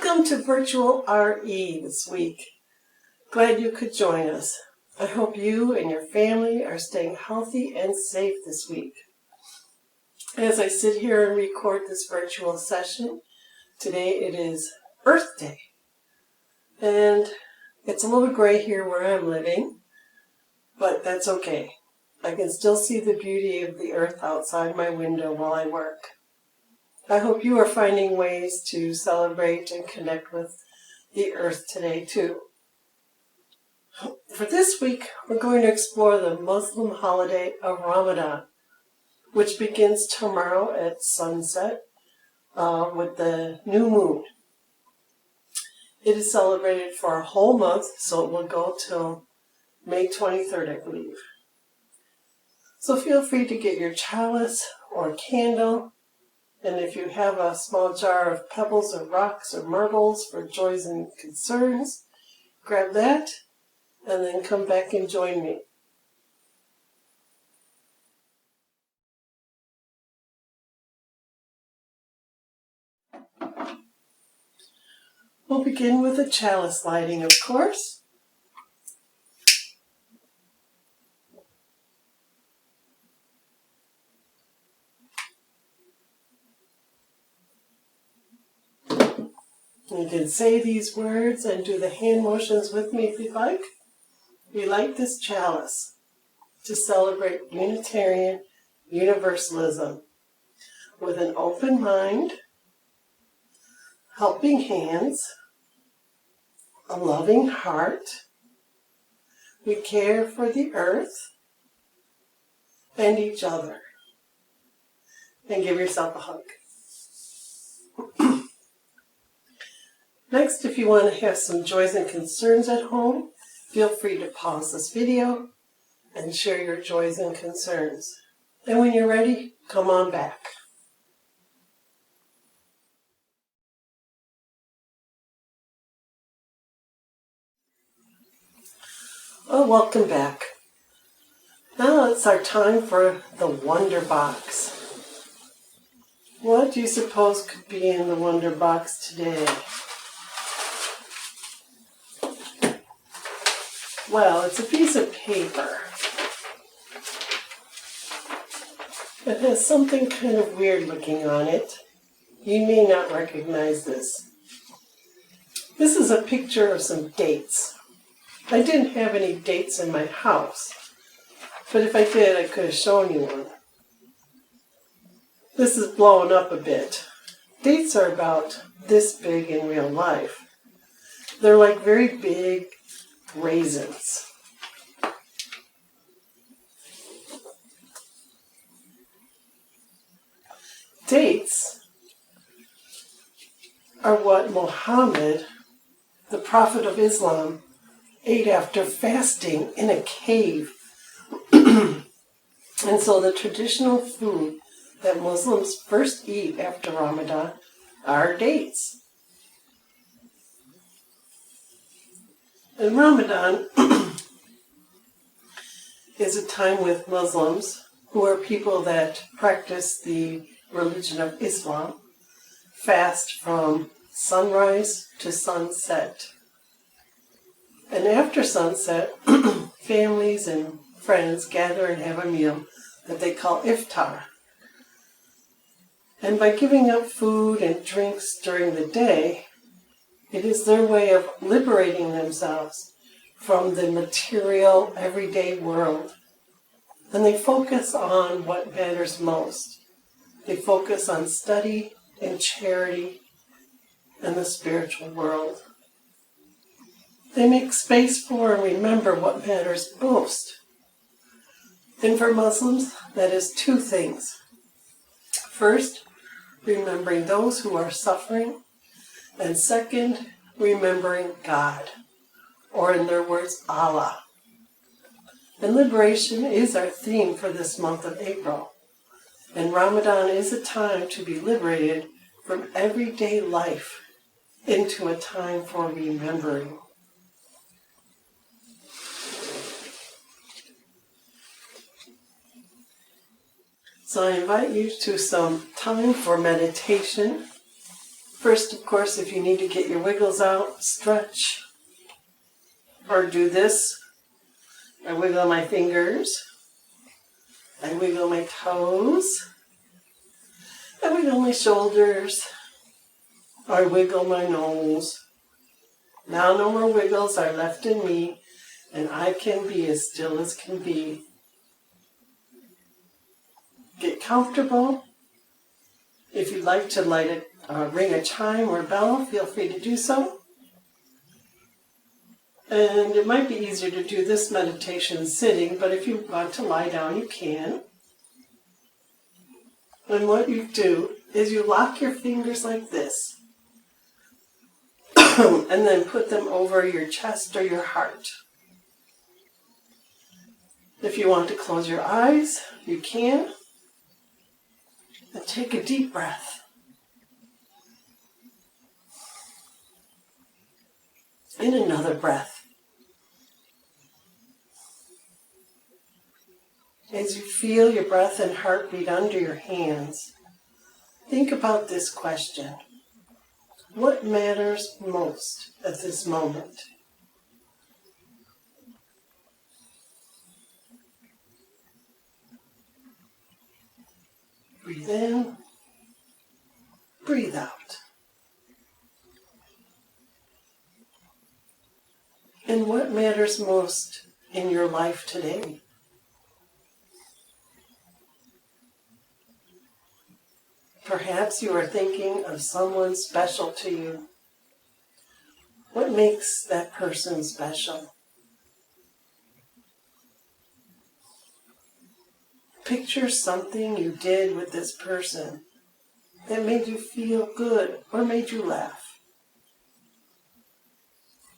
Welcome to Virtual RE this week. Glad you could join us. I hope you and your family are staying healthy and safe this week. As I sit here and record this virtual session, today it is Earth Day. And it's a little gray here where I'm living, but that's okay. I can still see the beauty of the earth outside my window while I work. I hope you are finding ways to celebrate and connect with the earth today too. For this week, we're going to explore the Muslim holiday of Ramadan, which begins tomorrow at sunset with the new moon. It is celebrated for a whole month, so it will go till May 23rd, I believe. So feel free to get your chalice or candle, and if you have a small jar of pebbles or rocks or marbles for joys and concerns, grab that and then come back and join me. We'll begin with a chalice lighting, of course. You can say these words and do the hand motions with me if you'd like. We light this chalice to celebrate Unitarian Universalism with an open mind, helping hands, a loving heart. We care for the earth and each other. And give yourself a hug. Next, if you want to have some joys and concerns at home, feel free to pause this video and share your joys and concerns. And when you're ready, come on back. Oh, welcome back. Now it's our time for the Wonder Box. What do you suppose could be in the Wonder Box today? Well, it's a piece of paper. It has something kind of weird looking on it. You may not recognize this. This is a picture of some dates. I didn't have any dates in my house, but if I did, I could have shown you one. This is blowing up a bit. Dates are about this big in real life. They're like very big raisins. Dates are what Muhammad, the prophet of Islam, ate after fasting in a cave. And so the traditional food that Muslims first eat after Ramadan are dates. And Ramadan is a time with Muslims, who are people that practice the religion of Islam, fast from sunrise to sunset. And after sunset, families and friends gather and have a meal that they call iftar. And by giving up food and drinks during the day, it is their way of liberating themselves from the material, everyday world. And they focus on what matters most. They focus on study and charity and the spiritual world. They make space for and remember what matters most. And for Muslims, that is two things. First, remembering those who are suffering. And second, remembering God, or in their words, Allah. And liberation is our theme for this month of April. And Ramadan is a time to be liberated from everyday life into a time for remembering. So I invite you to some time for meditation. First, of course, if you need to get your wiggles out, stretch, or do this. I wiggle my fingers. I wiggle my toes. I wiggle my shoulders. I wiggle my nose. Now no more wiggles are left in me, and I can be as still as can be. Get comfortable. If you'd like to ring a chime or bell, feel free to do so. And it might be easier to do this meditation sitting, but if you want to lie down, you can. And what you do is you lock your fingers like this, and then put them over your chest or your heart. If you want to close your eyes, you can. And take a deep breath. And another breath. As you feel your breath and heartbeat under your hands, think about this question. What matters most at this moment? Breathe in, breathe out. And what matters most in your life today? Perhaps you are thinking of someone special to you. What makes that person special? Picture something you did with this person that made you feel good or made you laugh.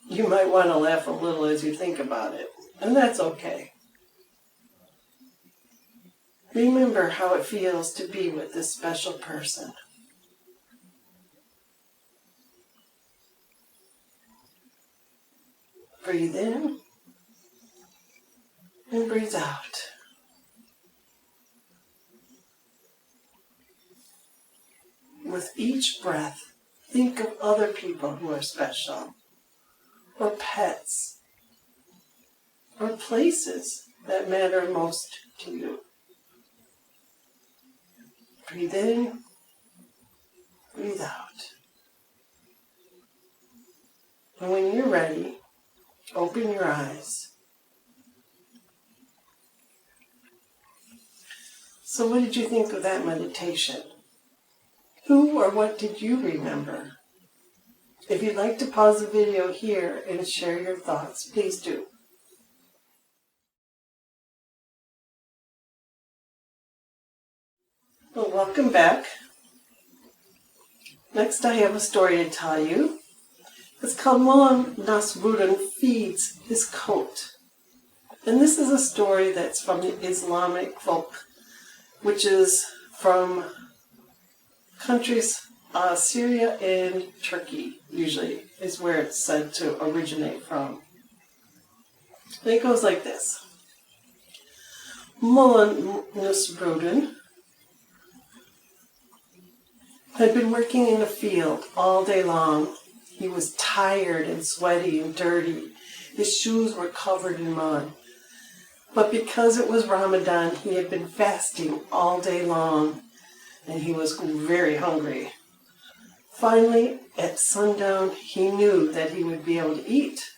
You might want to laugh a little as you think about it, and that's okay. Remember how it feels to be with this special person. Breathe in and breathe out. With each breath, think of other people who are special, or pets, or places that matter most to you. Breathe in, breathe out. And when you're ready, open your eyes. So what did you think of that meditation? Who or what did you remember? If you'd like to pause the video here and share your thoughts, please do. Well, welcome back. Next I have a story to tell you. It's called Mullah Nasruddin Feeds His Coat. And this is a story that's from the Islamic folk, which is from countries, Syria and Turkey, usually, is where it's said to originate from. And it goes like this. Mullah Nasruddin had been working in a field all day long. He was tired and sweaty and dirty. His shoes were covered in mud. But because it was Ramadan, he had been fasting all day long, and he was very hungry. Finally, at sundown, he knew that he would be able to eat.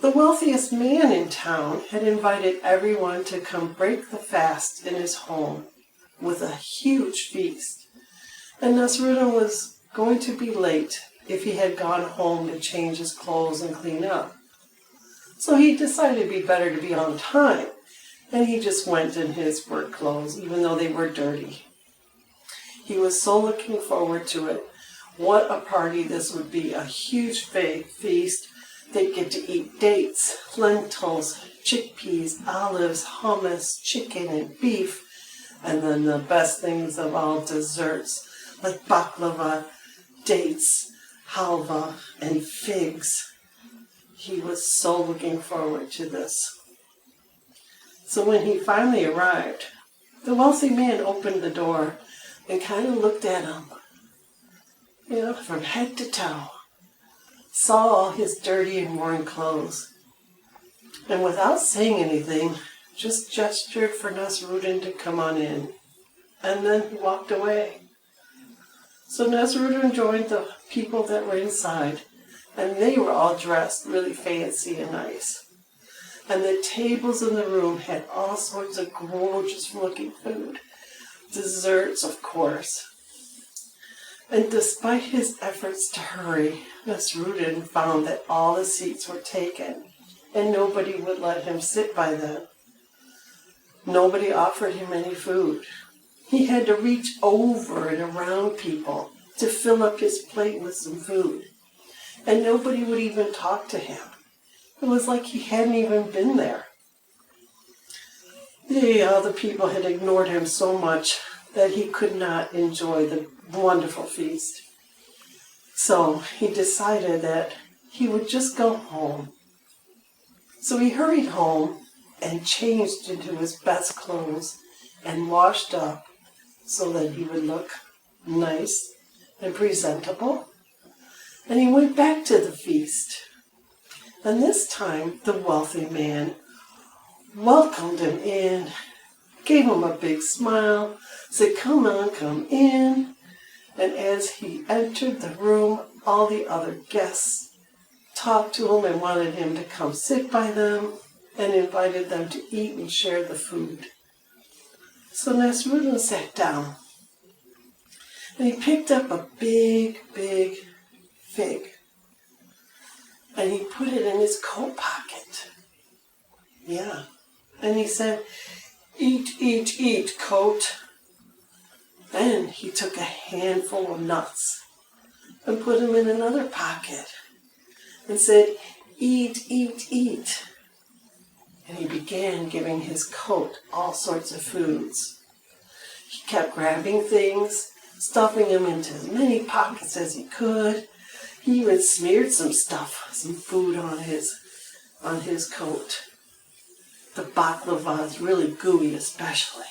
The wealthiest man in town had invited everyone to come break the fast in his home with a huge feast. And Nasruddin was going to be late if he had gone home to change his clothes and clean up. So he decided it'd be better to be on time, and he just went in his work clothes, even though they were dirty. He was so looking forward to it. What a party this would be, a huge feast. They'd get to eat dates, lentils, chickpeas, olives, hummus, chicken, and beef, and then the best things of all, desserts, like baklava, dates, halva, and figs. He was so looking forward to this. So when he finally arrived, the wealthy man opened the door and kind of looked at him. from head to toe, saw all his dirty and worn clothes, and without saying anything, just gestured for Nasruddin to come on in, and then he walked away. So Nasruddin joined the people that were inside, and they were all dressed really fancy and nice. And the tables in the room had all sorts of gorgeous-looking food, desserts, of course. And despite his efforts to hurry, Nasruddin found that all the seats were taken, and nobody would let him sit by them. Nobody offered him any food. He had to reach over and around people to fill up his plate with some food. And nobody would even talk to him. It was like he hadn't even been there. The other people had ignored him so much that he could not enjoy the wonderful feast. So he decided that he would just go home. So he hurried home and changed into his best clothes and washed up so that he would look nice and presentable. And he went back to the feast. And this time the wealthy man welcomed him in, gave him a big smile, said, "Come on, come in." And as he entered the room, all the other guests talked to him and wanted him to come sit by them and invited them to eat and share the food. So Nasruddin sat down and he picked up a big, big fig and he put it in his coat pocket. Yeah. And he said, "Eat, eat, eat, coat." Then he took a handful of nuts and put them in another pocket and said, "Eat, eat, eat." And he began giving his coat all sorts of foods. He kept grabbing things, stuffing them into as many pockets as he could. He even smeared some food on his coat. The baklava is really gooey especially.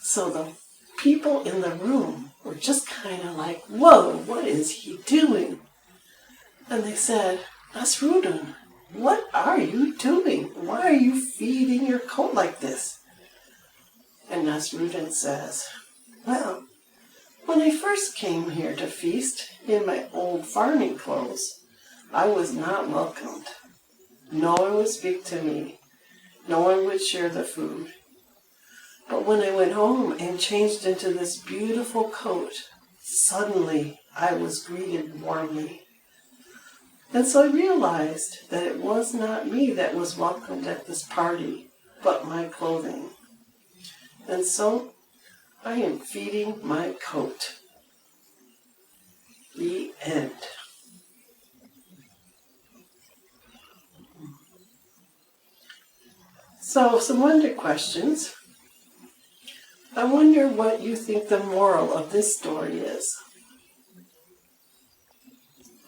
So the people in the room were just kind of like, "Whoa, what is he doing?" And they said, "Nasruddin, what are you doing? Why are you feeding your coat like this?" And Nasruddin says, "Well, when I first came here to feast in my old farming clothes, I was not welcomed. No one would speak to me. No one would share the food. But when I went home and changed into this beautiful coat, suddenly I was greeted warmly. And so I realized that it was not me that was welcomed at this party, but my clothing. And so I am feeding my coat." The end. So, some wonder questions. I wonder what you think the moral of this story is.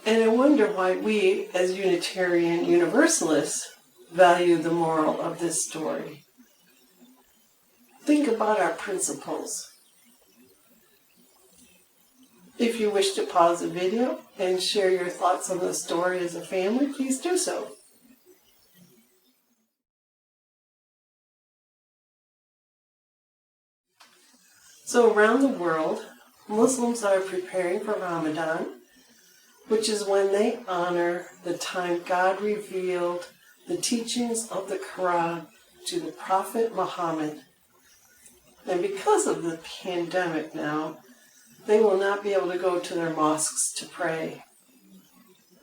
And I wonder why we, as Unitarian Universalists, value the moral of this story. Think about our principles. If you wish to pause the video and share your thoughts on the story as a family, please do so. So around the world, Muslims are preparing for Ramadan, which is when they honor the time God revealed the teachings of the Quran to the Prophet Muhammad. And because of the pandemic now, they will not be able to go to their mosques to pray.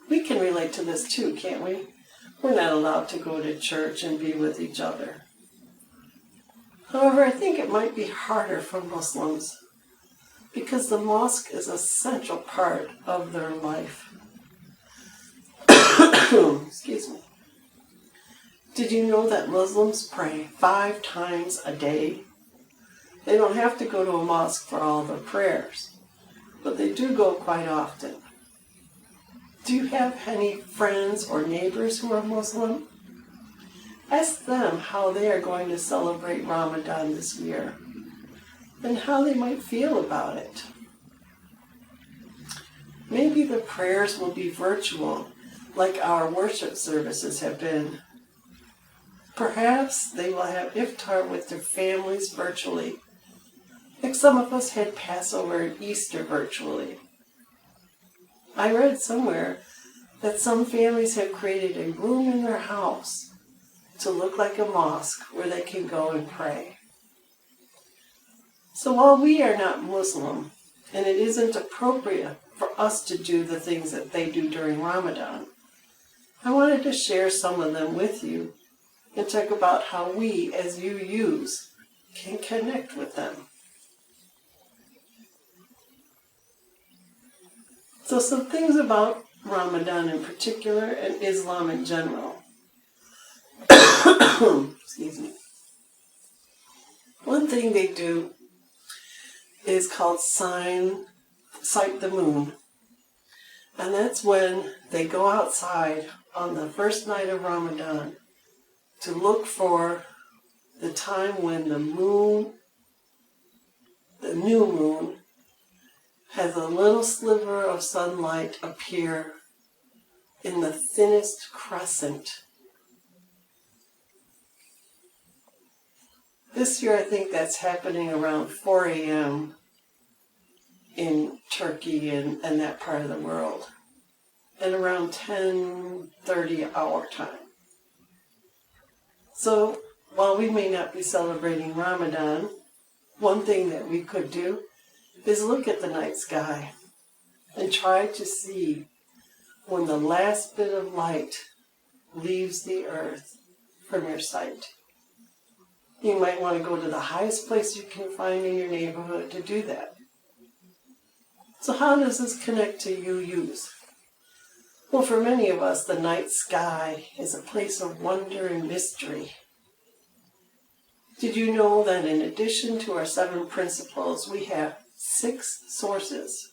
We can relate to this too, can't we? We're not allowed to go to church and be with each other. However, I think it might be harder for Muslims because the mosque is a central part of their life. Excuse me. Did you know that Muslims pray 5 times a day? They don't have to go to a mosque for all their prayers, but they do go quite often. Do you have any friends or neighbors who are Muslim? Ask them how they are going to celebrate Ramadan this year and how they might feel about it. Maybe the prayers will be virtual, like our worship services have been. Perhaps they will have iftar with their families virtually, like some of us had Passover and Easter virtually. I read somewhere that some families have created a room in their house to look like a mosque where they can go and pray. So while we are not Muslim, and it isn't appropriate for us to do the things that they do during Ramadan, I wanted to share some of them with you and talk about how we, as UUs, can connect with them. So some things about Ramadan in particular and Islam in general. Excuse me. One thing they do is called sight the moon. And that's when they go outside on the first night of Ramadan to look for the time when the moon, the new moon, has a little sliver of sunlight appear in the thinnest crescent. This year I think that's happening around 4 a.m. in Turkey and that part of the world, and around 10:30 our time. So while we may not be celebrating Ramadan, one thing that we could do is look at the night sky and try to see when the last bit of light leaves the earth from your sight. You might want to go to the highest place you can find in your neighborhood to do that. So how does this connect to UUs? Well, for many of us, the night sky is a place of wonder and mystery. Did you know that in addition to our 7 principles, we have 6 sources?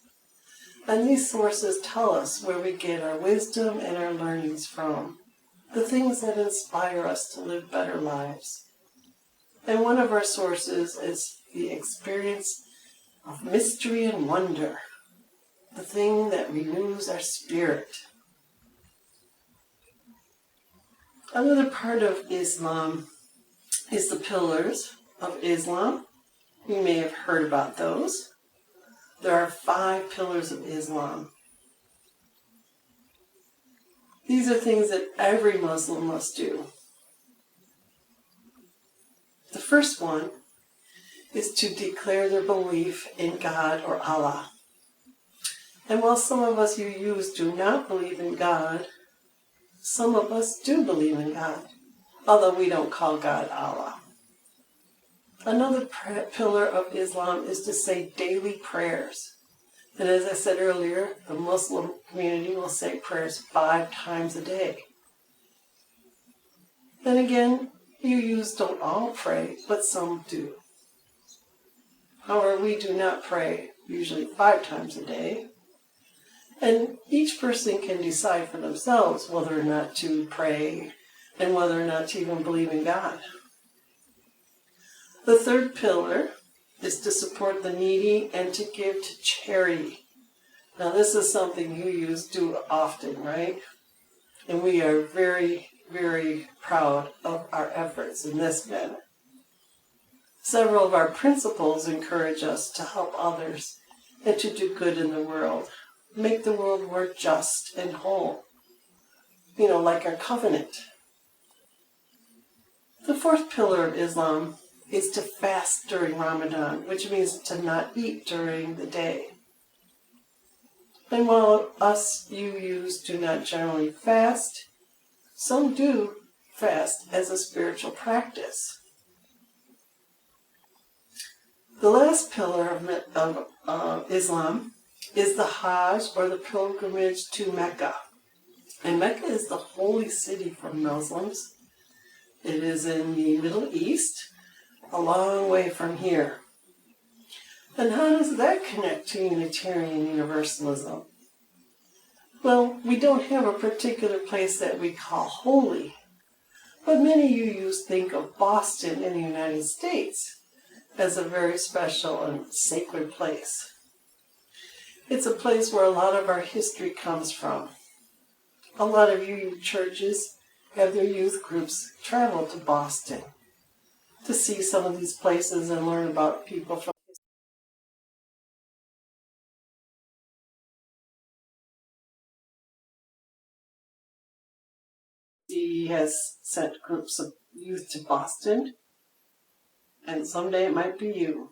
And these sources tell us where we get our wisdom and our learnings from, the things that inspire us to live better lives. And one of our sources is the experience of mystery and wonder, the thing that renews our spirit. Another part of Islam is the pillars of Islam. You may have heard about those. There are 5 pillars of Islam. These are things that every Muslim must do. The first one is to declare their belief in God or Allah. And while some of us UUs do not believe in God, some of us do believe in God, although we don't call God Allah. Another pillar of Islam is to say daily prayers. And as I said earlier, the Muslim community will say prayers 5 times a day. Then again, UUs don't all pray, but some do. However, we do not pray usually 5 times a day. And each person can decide for themselves whether or not to pray and whether or not to even believe in God. The third pillar is to support the needy and to give to charity. Now this is something UUs do often, right? And we are very, very proud of our efforts in this manner. Several of our principles encourage us to help others and to do good in the world. Make the world more just and whole. Like our covenant. The fourth pillar of Islam is to fast during Ramadan, which means to not eat during the day. And while us UUs do not generally fast, some do fast as a spiritual practice. The last pillar of Islam is the Hajj, or the pilgrimage to Mecca. And Mecca is the holy city for Muslims. It is in the Middle East, a long way from here. And how does that connect to Unitarian Universalism? Well, we don't have a particular place that we call holy, but many UUs think of Boston in the United States as a very special and sacred place. It's a place where a lot of our history comes from. A lot of you churches have their youth groups travel to Boston to see some of these places and learn about people from. He has sent groups of youth to Boston, and someday it might be you.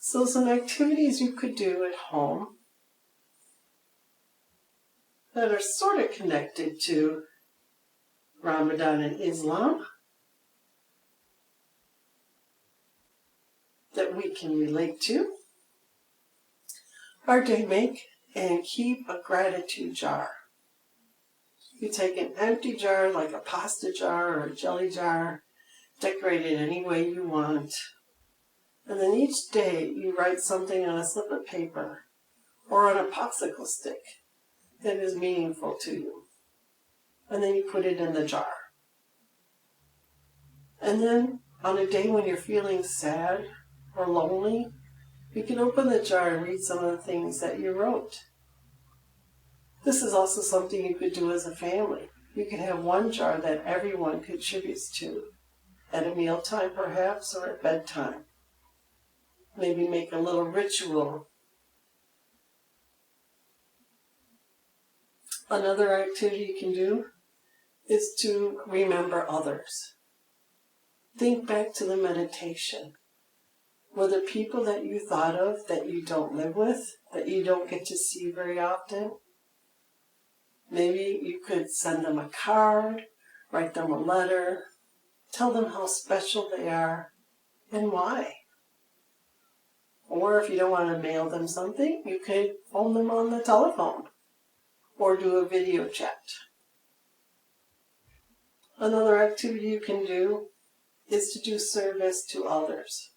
So some activities you could do at home that are sort of connected to Ramadan and Islam that we can relate to are to make and keep a gratitude jar. You take an empty jar like a pasta jar or a jelly jar, decorate it any way you want, and then each day you write something on a slip of paper or on a popsicle stick that is meaningful to you. And then you put it in the jar. And then on a day when you're feeling sad or lonely, you can open the jar and read some of the things that you wrote. This is also something you could do as a family. You can have one jar that everyone contributes to, at a mealtime perhaps, or at bedtime. Maybe make a little ritual. Another activity you can do is to remember others. Think back to the meditation. Were there people that you thought of that you don't live with, that you don't get to see very often? Maybe you could send them a card, write them a letter, tell them how special they are and why. Or if you don't want to mail them something, you could phone them on the telephone or do a video chat. Another activity you can do is to do service to others.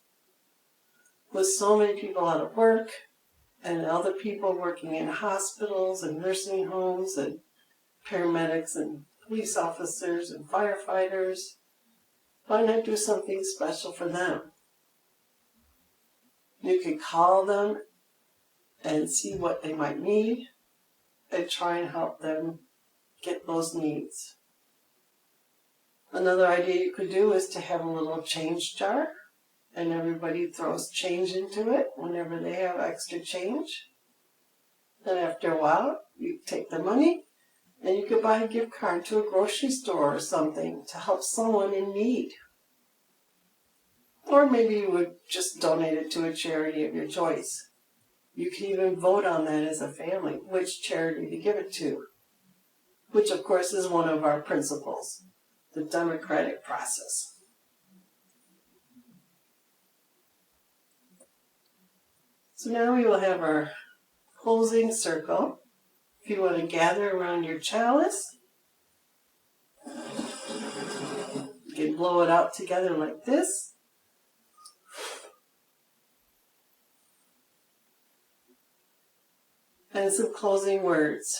With so many people out of work and other people working in hospitals and nursing homes and paramedics and police officers and firefighters, why not do something special for them? You can call them and see what they might need and try and help them get those needs. Another idea you could do is to have a little change jar, and everybody throws change into it whenever they have extra change. And after a while, you take the money and you could buy a gift card to a grocery store or something to help someone in need. Or maybe you would just donate it to a charity of your choice. You can even vote on that as a family, which charity to give it to, which of course is one of our principles, the democratic process. So now we will have our closing circle. If you want to gather around your chalice, you can blow it out together like this. And some closing words.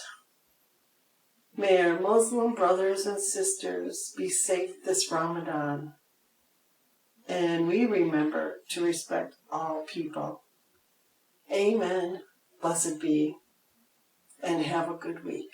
May our Muslim brothers and sisters be safe this Ramadan. And we remember to respect all people. Amen. Blessed be. And have a good week.